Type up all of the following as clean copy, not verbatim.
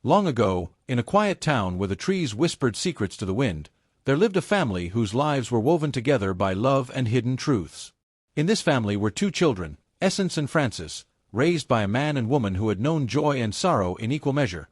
Long ago, in a quiet town where the trees whispered secrets to the wind, there lived a family whose lives were woven together by love and hidden truths. In this family were two children, Essence and Francis, raised by a man and woman who had known joy and sorrow in equal measure.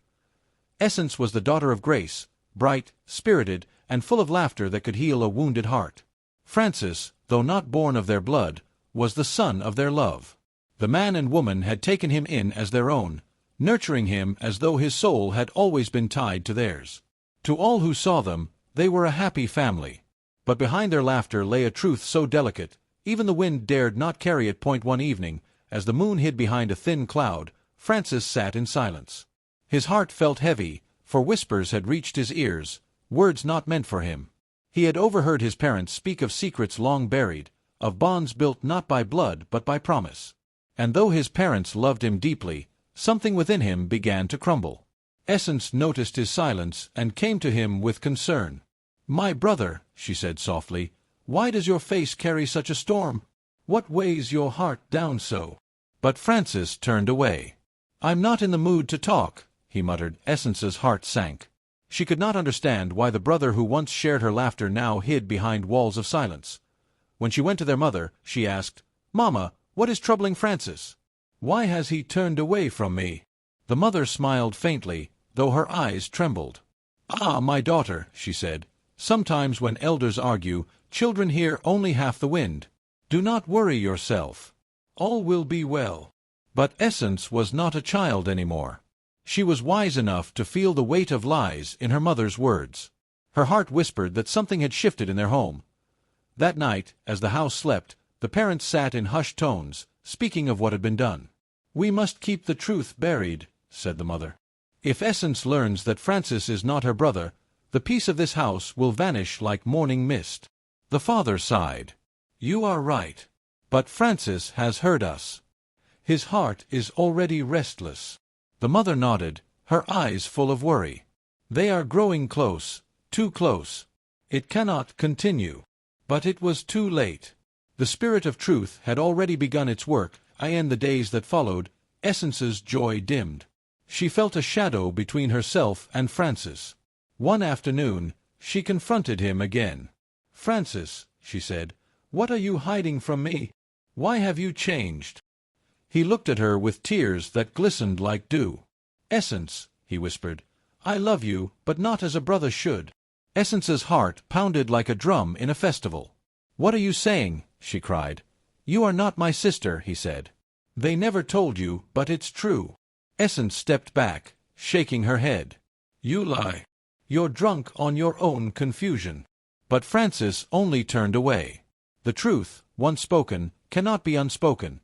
Essence was the daughter of grace, bright, spirited, and full of laughter that could heal a wounded heart. Francis, though not born of their blood, was the son of their love. The man and woman had taken him in as their own, nurturing him as though his soul had always been tied to theirs. To all who saw them, they were a happy family. But behind their laughter lay a truth so delicate, even the wind dared not carry it. One evening, as the moon hid behind a thin cloud, Francis sat in silence. His heart felt heavy, for whispers had reached his ears, words not meant for him. He had overheard his parents speak of secrets long buried, of bonds built not by blood but by promise. And though his parents loved him deeply, something within him began to crumble. Essence noticed his silence and came to him with concern. "My brother," she said softly, "why does your face carry such a storm? What weighs your heart down so?" But Francis turned away. "I'm not in the mood to talk," he muttered. Essence's heart sank. She could not understand why the brother who once shared her laughter now hid behind walls of silence. When she went to their mother, she asked, "Mama, what is troubling Francis? Why has he turned away from me?" The mother smiled faintly, though her eyes trembled. "Ah, my daughter," she said, "sometimes when elders argue, children hear only half the wind. Do not worry yourself. All will be well." But Essence was not a child anymore. She was wise enough to feel the weight of lies in her mother's words. Her heart whispered that something had shifted in their home. That night, as the house slept, the parents sat in hushed tones, speaking of what had been done. "We must keep the truth buried," said the mother. "If Essence learns that Francis is not her brother, the peace of this house will vanish like morning mist." The father sighed. "You are right. But Francis has heard us. His heart is already restless." The mother nodded, her eyes full of worry. "They are growing close, too close. It cannot continue." But it was too late. The spirit of truth had already begun its work. In the days that followed, Essence's joy dimmed. She felt a shadow between herself and Francis. One afternoon, she confronted him again. "Francis," she said, "what are you hiding from me? Why have you changed?" He looked at her with tears that glistened like dew. "Essence," he whispered, "I love you, but not as a brother should." Essence's heart pounded like a drum in a festival. "What are you saying?" she cried. "You are not my sister," he said. "They never told you, but it's true." Essence stepped back, shaking her head. "You lie. You're drunk on your own confusion." But Francis only turned away. The truth, once spoken, cannot be unspoken.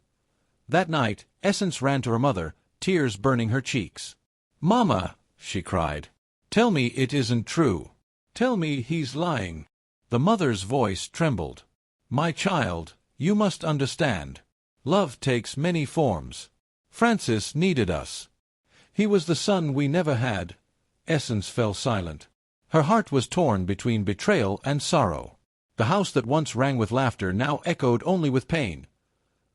That night, Essence ran to her mother, tears burning her cheeks. "Mama," she cried, "tell me it isn't true. Tell me he's lying." The mother's voice trembled. "My child, you must understand. Love takes many forms. Francis needed us. He was the son we never had." Essence fell silent. Her heart was torn between betrayal and sorrow. The house that once rang with laughter now echoed only with pain.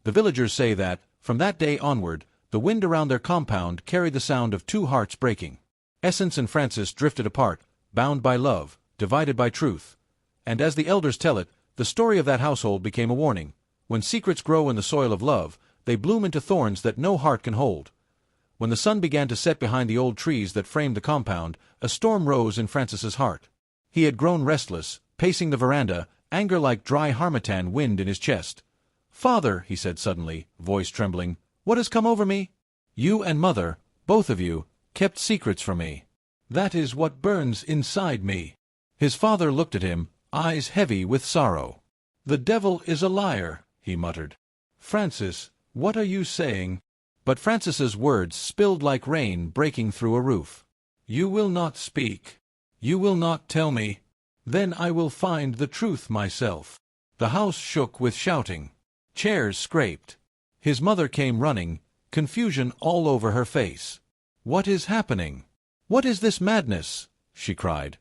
The villagers say that, from that day onward, the wind around their compound carried the sound of two hearts breaking. Essence and Francis drifted apart, bound by love, divided by truth. And as the elders tell it, the story of that household became a warning. When secrets grow in the soil of love, they bloom into thorns that no heart can hold. When the sun began to set behind the old trees that framed the compound, a storm rose in Francis's heart. He had grown restless, pacing the veranda, anger like dry harmattan wind in his chest. "Father," he said suddenly, voice trembling, "what has come over me? You and Mother, both of you, kept secrets from me. That is what burns inside me." His father looked at him, eyes heavy with sorrow. "The devil is a liar," he muttered. "Francis, what are you saying?" But Francis's words spilled like rain breaking through a roof. "You will not speak. You will not tell me. Then I will find the truth myself." The house shook with shouting. Chairs scraped. His mother came running, confusion all over her face. "What is happening? What is this madness?" she cried.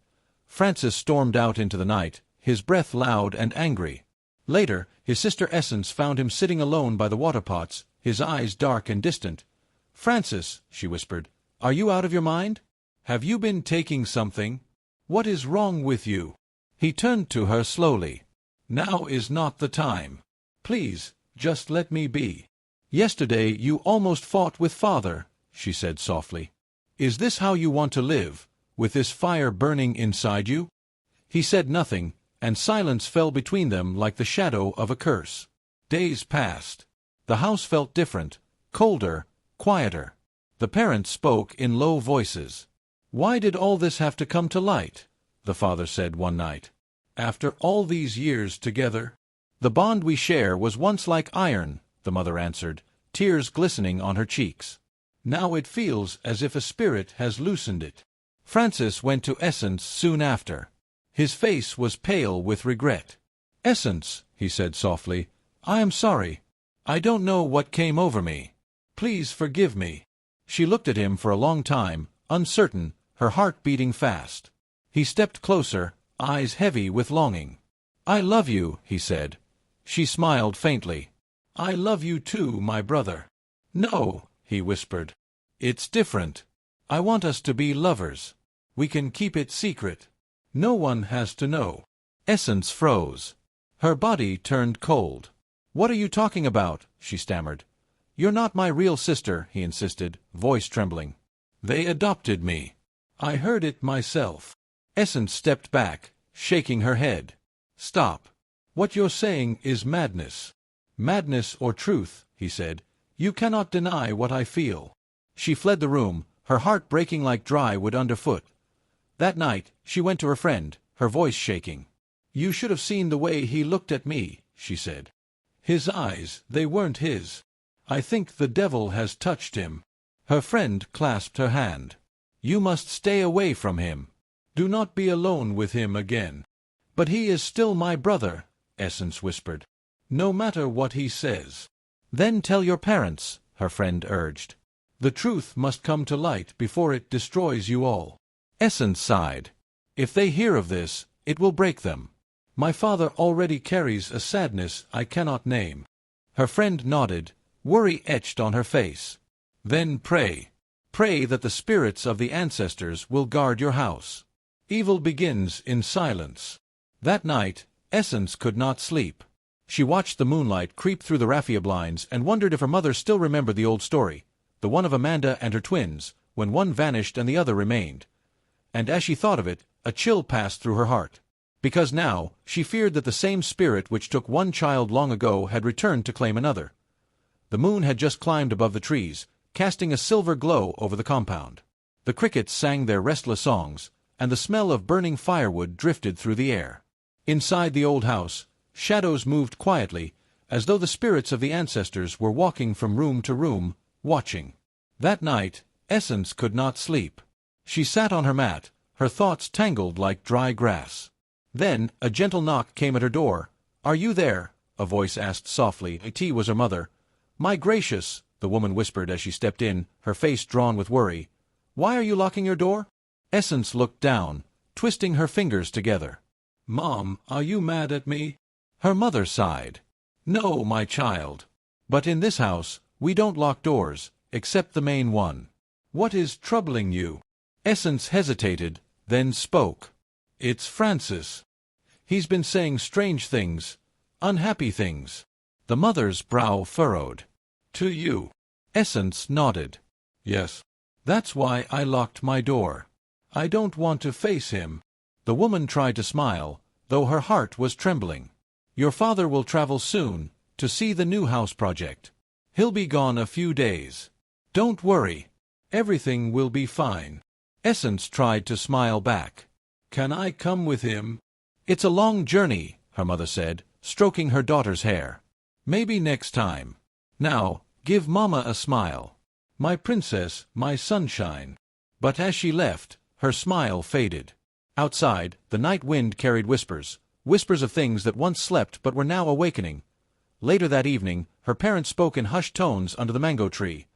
Francis stormed out into the night, his breath loud and angry. Later, his sister Essence found him sitting alone by the water-pots, his eyes dark and distant. "Francis," she whispered, "are you out of your mind? Have you been taking something? What is wrong with you? He turned to her slowly. Now is not the time. Please, just let me be. Yesterday you almost fought with father, she said softly. Is this how you want to live, with this fire burning inside you? He said nothing, and silence fell between them like the shadow of a curse. Days passed. The house felt different, colder, quieter. The parents spoke in low voices. Why did all this have to come to light? The father said one night. After all these years together? The bond we share was once like iron, the mother answered, tears glistening on her cheeks. Now it feels as if a spirit has loosened it. Francis went to Essence soon after. His face was pale with regret. Essence, he said softly, I am sorry. I don't know what came over me. Please forgive me. She looked at him for a long time, uncertain, her heart beating fast. He stepped closer, eyes heavy with longing. I love you, he said. She smiled faintly. I love you too, my brother. No, he whispered. It's different. I want us to be lovers. We can keep it secret. No one has to know. Essence froze. Her body turned cold. What are you talking about? She stammered. You're not my real sister, he insisted, voice trembling. They adopted me. I heard it myself. Essence stepped back, shaking her head. Stop. What you're saying is madness. Madness or truth, he said. You cannot deny what I feel. She fled the room, her heart breaking like dry wood underfoot. That night, she went to her friend, her voice shaking. You should have seen the way he looked at me, she said. His eyes, they weren't his. I think the devil has touched him. Her friend clasped her hand. You must stay away from him. Do not be alone with him again. But he is still my brother, Essence whispered. No matter what he says. Then tell your parents, her friend urged. The truth must come to light before it destroys you all. Essence sighed. If they hear of this, it will break them. My father already carries a sadness I cannot name. Her friend nodded, worry etched on her face. Then pray. Pray that the spirits of the ancestors will guard your house. Evil begins in silence. That night, Essence could not sleep. She watched the moonlight creep through the raffia blinds and wondered if her mother still remembered the old story, the one of Amanda and her twins, when one vanished and the other remained. And as she thought of it, a chill passed through her heart. Because now, she feared that the same spirit which took one child long ago had returned to claim another. The moon had just climbed above the trees, casting a silver glow over the compound. The crickets sang their restless songs, and the smell of burning firewood drifted through the air. Inside the old house, shadows moved quietly, as though the spirits of the ancestors were walking from room to room, watching. That night, Essence could not sleep. She sat on her mat, her thoughts tangled like dry grass. Then, a gentle knock came at her door. Are you there? A voice asked softly. It was her mother. My gracious, the woman whispered as she stepped in, her face drawn with worry. Why are you locking your door? Essence looked down, twisting her fingers together. Mom, are you mad at me? Her mother sighed. No, my child. But in this house, we don't lock doors, except the main one. What is troubling you? Essence hesitated, then spoke. It's Francis. He's been saying strange things, unhappy things. The mother's brow furrowed. To you? Essence nodded. Yes. That's why I locked my door. I don't want to face him. The woman tried to smile, though her heart was trembling. Your father will travel soon, to see the new house project. He'll be gone a few days. Don't worry. Everything will be fine. Essence tried to smile back. Can I come with him? It's a long journey, her mother said, stroking her daughter's hair. Maybe next time. Now, give Mama a smile. My princess, my sunshine. But as she left, her smile faded. Outside, the night wind carried whispers, whispers of things that once slept but were now awakening. Later that evening, her parents spoke in hushed tones under the mango tree.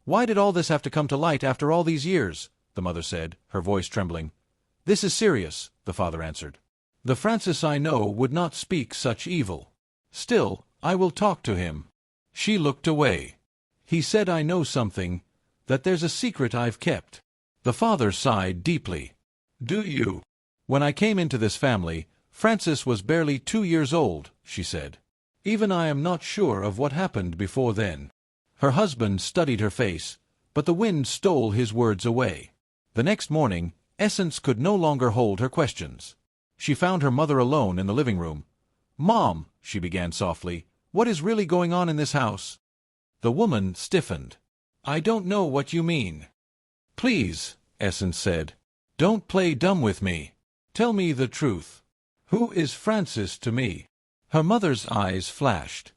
Why did all this have to come to light after all these years? The mother said, her voice trembling. This is serious, the father answered. The Francis I know would not speak such evil. Still, I will talk to him. She looked away. He said I know something, that there's a secret I've kept. The father sighed deeply. "Do you?" "When I came into this family, Francis was barely 2 years old," she said. "Even I am not sure of what happened before then." Her husband studied her face, but the wind stole his words away. The next morning, Essence could no longer hold her questions. She found her mother alone in the living room. "Mom," she began softly, "what is really going on in this house?" The woman stiffened. "I don't know what you mean." "Please," Essence said, "don't play dumb with me. Tell me the truth. Who is Francis to me?" Her mother's eyes flashed.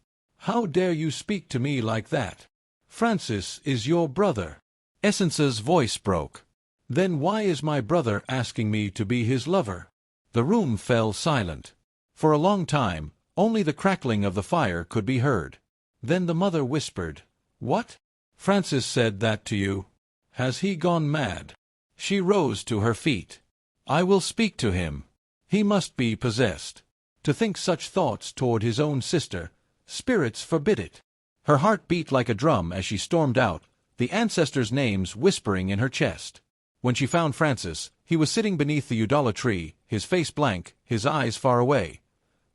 "How dare you speak to me like that? Francis is your brother." Essence's voice broke. "Then why is my brother asking me to be his lover?" The room fell silent. For a long time, only the crackling of the fire could be heard. Then the mother whispered, "What? Francis said that to you? Has he gone mad?" She rose to her feet. "I will speak to him. He must be possessed. To think such thoughts toward his own sister, spirits forbid it." Her heart beat like a drum as she stormed out, the ancestors' names whispering in her chest. When she found Francis, he was sitting beneath the Udala tree, his face blank, his eyes far away.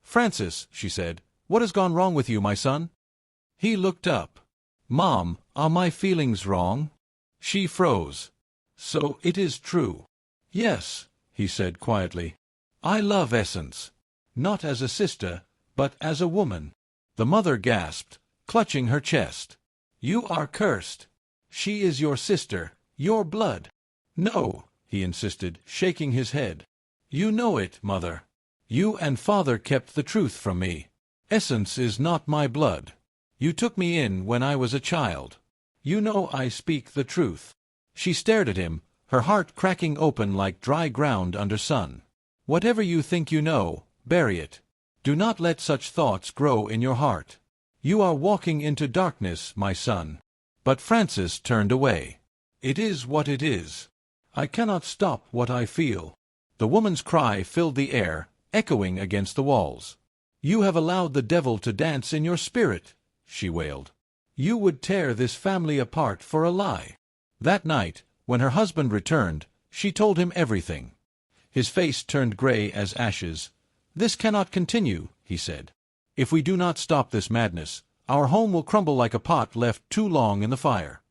"Francis," she said, "what has gone wrong with you, my son?" He looked up. "Mom, are my feelings wrong?" She froze. "So it is true." "Yes," he said quietly. "I love Essence. Not as a sister, but as a woman." The mother gasped, clutching her chest. "You are cursed. She is your sister, your blood." "No," he insisted, shaking his head. "You know it, mother. You and father kept the truth from me. Essence is not my blood. You took me in when I was a child. You know I speak the truth." She stared at him, her heart cracking open like dry ground under sun. "Whatever you think you know, bury it. Do not let such thoughts grow in your heart. You are walking into darkness, my son." But Francis turned away. "It is what it is. I cannot stop what I feel." The woman's cry filled the air, echoing against the walls. "You have allowed the devil to dance in your spirit," she wailed. "You would tear this family apart for a lie." That night, when her husband returned, she told him everything. His face turned gray as ashes. "This cannot continue," he said. "If we do not stop this madness, our home will crumble like a pot left too long in the fire."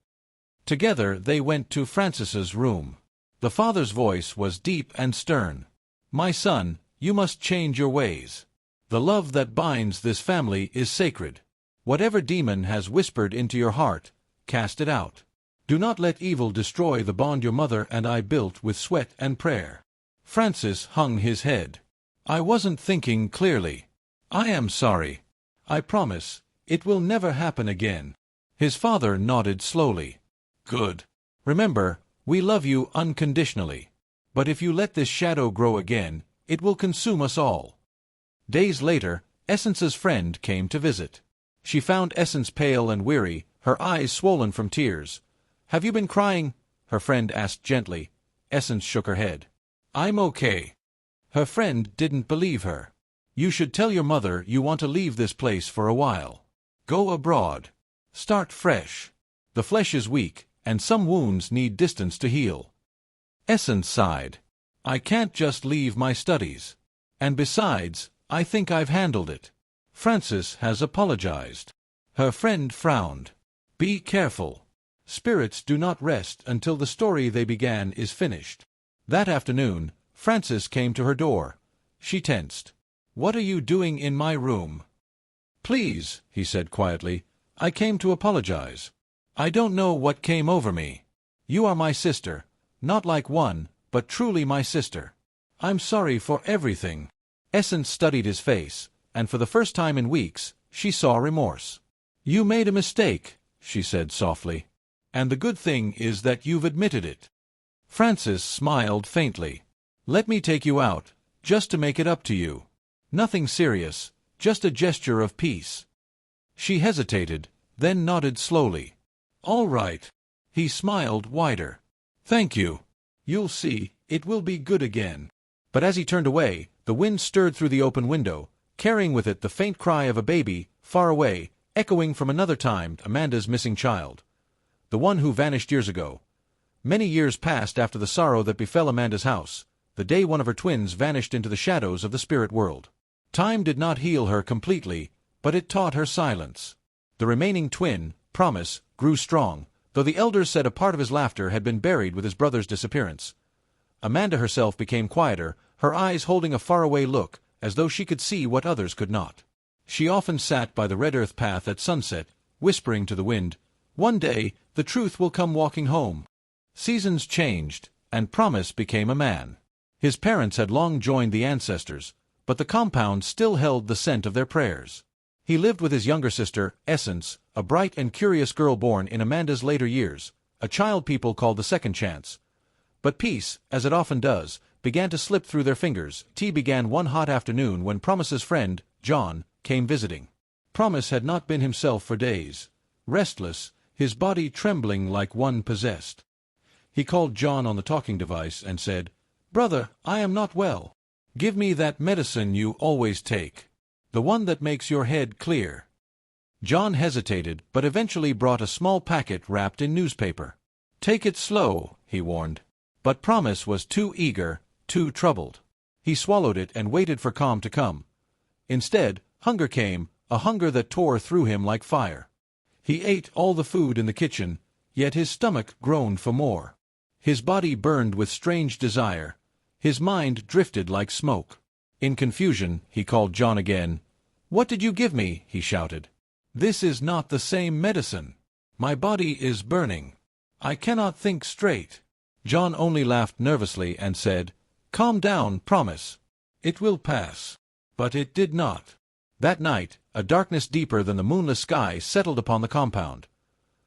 Together they went to Francis's room. The father's voice was deep and stern. "My son, you must change your ways. The love that binds this family is sacred. Whatever demon has whispered into your heart, cast it out. Do not let evil destroy the bond your mother and I built with sweat and prayer." Francis hung his head. "I wasn't thinking clearly. I am sorry. I promise, it will never happen again." His father nodded slowly. "Good. Remember, we love you unconditionally. But if you let this shadow grow again, it will consume us all." Days later, Essence's friend came to visit. She found Essence pale and weary, her eyes swollen from tears. "Have you been crying?" her friend asked gently. Essence shook her head. "I'm okay." Her friend didn't believe her. "You should tell your mother you want to leave this place for a while. Go abroad. Start fresh. The flesh is weak, and some wounds need distance to heal." Essence sighed. "I can't just leave my studies. And besides, I think I've handled it. Francis has apologized." Her friend frowned. "Be careful. Spirits do not rest until the story they began is finished." That afternoon, Francis came to her door. She tensed. "What are you doing in my room?" "Please," he said quietly, "I came to apologize. I don't know what came over me. You are my sister, not like one, but truly my sister. I'm sorry for everything." Essence studied his face, and for the first time in weeks, she saw remorse. "You made a mistake," she said softly. "And the good thing is that you've admitted it." Francis smiled faintly. "Let me take you out, just to make it up to you. Nothing serious, just a gesture of peace." She hesitated, then nodded slowly. "All right." He smiled wider. "Thank you. You'll see, it will be good again." But as he turned away, the wind stirred through the open window, carrying with it the faint cry of a baby, far away, echoing from another time Amanda's missing child. The one who vanished years ago. Many years passed after the sorrow that befell Amanda's house, the day one of her twins vanished into the shadows of the spirit world. Time did not heal her completely, but it taught her silence. The remaining twin, Promise, grew strong, though the elders said a part of his laughter had been buried with his brother's disappearance. Amanda herself became quieter, her eyes holding a faraway look, as though she could see what others could not. She often sat by the red earth path at sunset, whispering to the wind, "One day, the truth will come walking home." Seasons changed, and Promise became a man. His parents had long joined the ancestors, but the compound still held the scent of their prayers. He lived with his younger sister, Essence, a bright and curious girl born in Amanda's later years, a child people called the second chance. But peace, as it often does, began to slip through their fingers. Tea began one hot afternoon when Promise's friend, John, came visiting. Promise had not been himself for days. Restless, his body trembling like one possessed. He called John on the talking device and said, "Brother, I am not well. Give me that medicine you always take. The one that makes your head clear." John hesitated, but eventually brought a small packet wrapped in newspaper. "Take it slow," he warned. But Promise was too eager, too troubled. He swallowed it and waited for calm to come. Instead, hunger came, a hunger that tore through him like fire. He ate all the food in the kitchen, yet his stomach groaned for more. His body burned with strange desire. His mind drifted like smoke. In confusion, he called John again. "What did you give me?" he shouted. "This is not the same medicine. My body is burning. I cannot think straight." John only laughed nervously and said, "Calm down, Promise. It will pass." But it did not. That night, a darkness deeper than the moonless sky settled upon the compound.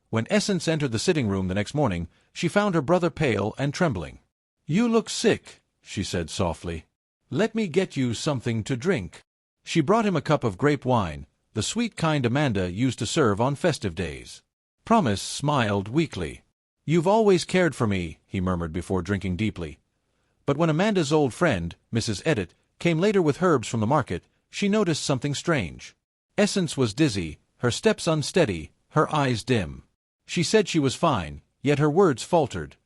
When Essence entered the sitting room the next morning, she found her brother pale and trembling. "You look sick," she said softly. "Let me get you something to drink." She brought him a cup of grape wine, the sweet kind Amanda used to serve on festive days. Promise smiled weakly. "You've always cared for me," he murmured before drinking deeply. But when Amanda's old friend, Mrs. Edit, came later with herbs from the market, she noticed something strange. Essence was dizzy, her steps unsteady, her eyes dim. She said she was fine, yet her words faltered.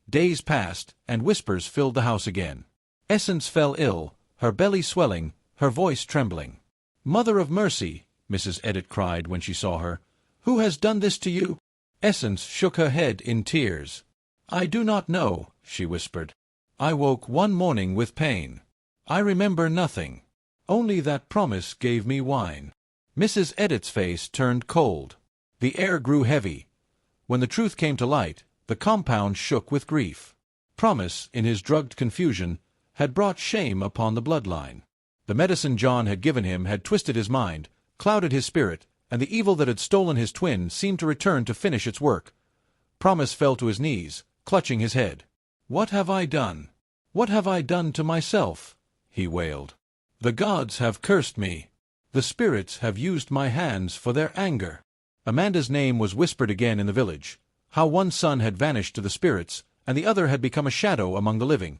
Days passed, and whispers filled the house again. Essence fell ill, her belly swelling, her voice trembling. "Mother of mercy," Mrs. Edit cried when she saw her, "who has done this to you?" Essence shook her head in tears. "I do not know," she whispered. "I woke one morning with pain. I remember nothing. Only that Promise gave me wine." Mrs. Edit's face turned cold. The air grew heavy. When the truth came to light, the compound shook with grief. Promise, in his drugged confusion, had brought shame upon the bloodline. The medicine John had given him had twisted his mind, clouded his spirit, and the evil that had stolen his twin seemed to return to finish its work. Promise fell to his knees, clutching his head. "What have I done? What have I done to myself?" he wailed. "The gods have cursed me. The spirits have used my hands for their anger." Amanda's name was whispered again in the village, how one son had vanished to the spirits, and the other had become a shadow among the living.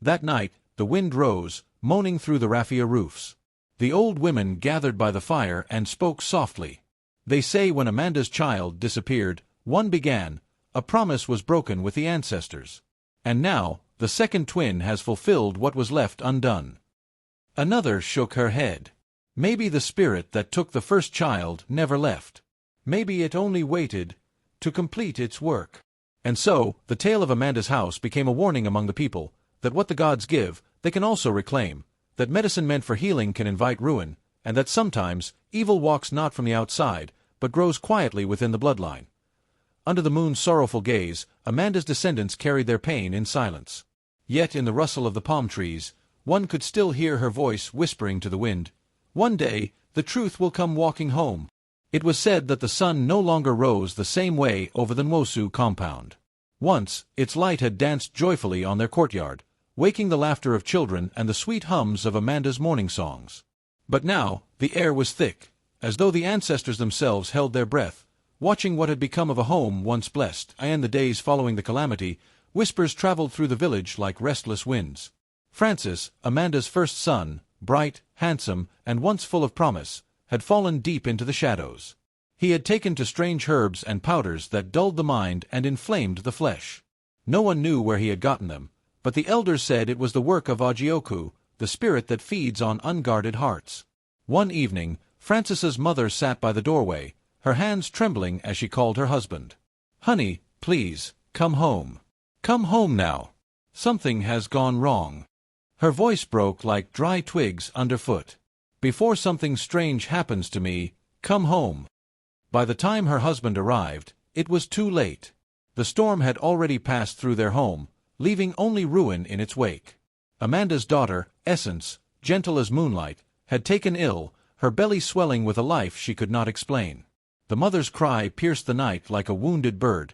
That night the wind rose, moaning through the raffia roofs. The old women gathered by the fire and spoke softly. They say when Amanda's child disappeared, one began, a promise was broken with the ancestors. And now, the second twin has fulfilled what was left undone. Another shook her head. Maybe the spirit that took the first child never left. Maybe it only waited to complete its work. And so, the tale of Amanda's house became a warning among the people, that what the gods give, they can also reclaim, that medicine meant for healing can invite ruin, and that sometimes, evil walks not from the outside, but grows quietly within the bloodline. Under the moon's sorrowful gaze, Amanda's descendants carried their pain in silence. Yet in the rustle of the palm trees, one could still hear her voice whispering to the wind, "One day, the truth will come walking home." It was said that the sun no longer rose the same way over the Nwosu compound. Once, its light had danced joyfully on their courtyard, waking the laughter of children and the sweet hums of Amanda's morning songs. But now, the air was thick, as though the ancestors themselves held their breath, watching what had become of a home once blessed, and in the days following the calamity, whispers traveled through the village like restless winds. Francis, Amanda's first son, bright, handsome, and once full of promise, had fallen deep into the shadows. He had taken to strange herbs and powders that dulled the mind and inflamed the flesh. No one knew where he had gotten them, but the elders said it was the work of Agioku, the spirit that feeds on unguarded hearts. One evening, Francis's mother sat by the doorway, her hands trembling as she called her husband. "Honey, please, come home. Come home now. Something has gone wrong." Her voice broke like dry twigs underfoot. "Before something strange happens to me, come home." By the time her husband arrived, it was too late. The storm had already passed through their home, leaving only ruin in its wake. Amanda's daughter, Essence, gentle as moonlight, had taken ill, her belly swelling with a life she could not explain. The mother's cry pierced the night like a wounded bird.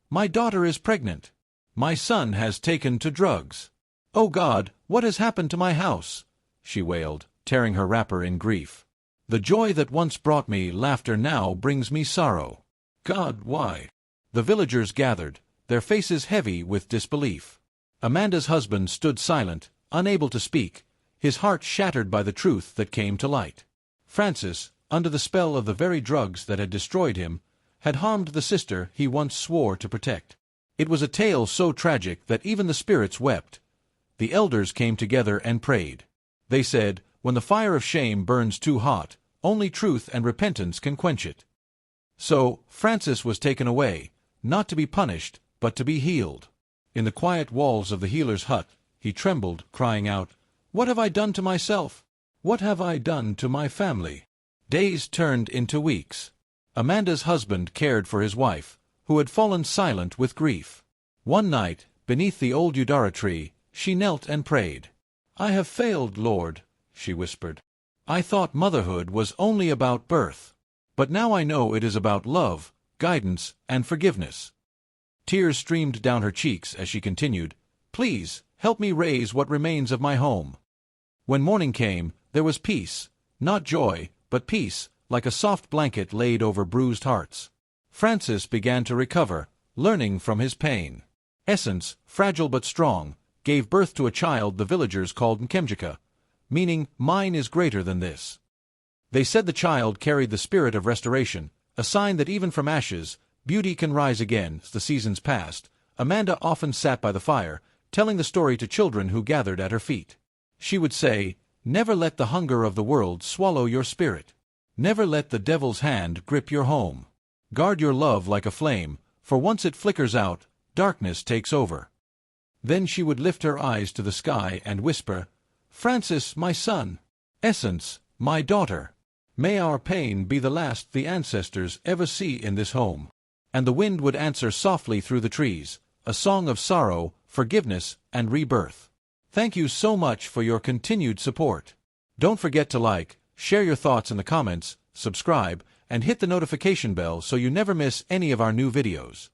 "My daughter is pregnant. My son has taken to drugs. Oh God, what has happened to my house?" she wailed, tearing her wrapper in grief. "The joy that once brought me laughter now brings me sorrow. God, why?" The villagers gathered, their faces heavy with disbelief. Amanda's husband stood silent, unable to speak, his heart shattered by the truth that came to light. Francis, under the spell of the very drugs that had destroyed him, had harmed the sister he once swore to protect. It was a tale so tragic that even the spirits wept. The elders came together and prayed. They said, "When the fire of shame burns too hot, only truth and repentance can quench it." So, Francis was taken away, not to be punished, but to be healed. In the quiet walls of the healer's hut, he trembled, crying out, "What have I done to myself? What have I done to my family?" Days turned into weeks. Amanda's husband cared for his wife, who had fallen silent with grief. One night, beneath the old Udara tree, she knelt and prayed. "I have failed, Lord," she whispered. "I thought motherhood was only about birth. But now I know it is about love, guidance, and forgiveness." Tears streamed down her cheeks as she continued, "Please, help me raise what remains of my home." When morning came, there was peace, not joy, but peace, like a soft blanket laid over bruised hearts. Francis began to recover, learning from his pain. Essence, fragile but strong, gave birth to a child the villagers called Nkemjika, meaning, "Mine is greater than this." They said the child carried the spirit of restoration, a sign that even from ashes, beauty can rise again. As the seasons passed, Amanda often sat by the fire, telling the story to children who gathered at her feet. She would say, "Never let the hunger of the world swallow your spirit. Never let the devil's hand grip your home. Guard your love like a flame, for once it flickers out, darkness takes over." Then she would lift her eyes to the sky and whisper, "Francis, my son. Essence, my daughter. May our pain be the last the ancestors ever see in this home." And the wind would answer softly through the trees, a song of sorrow, forgiveness, and rebirth. Thank you so much for your continued support. Don't forget to like, share your thoughts in the comments, subscribe, and hit the notification bell so you never miss any of our new videos.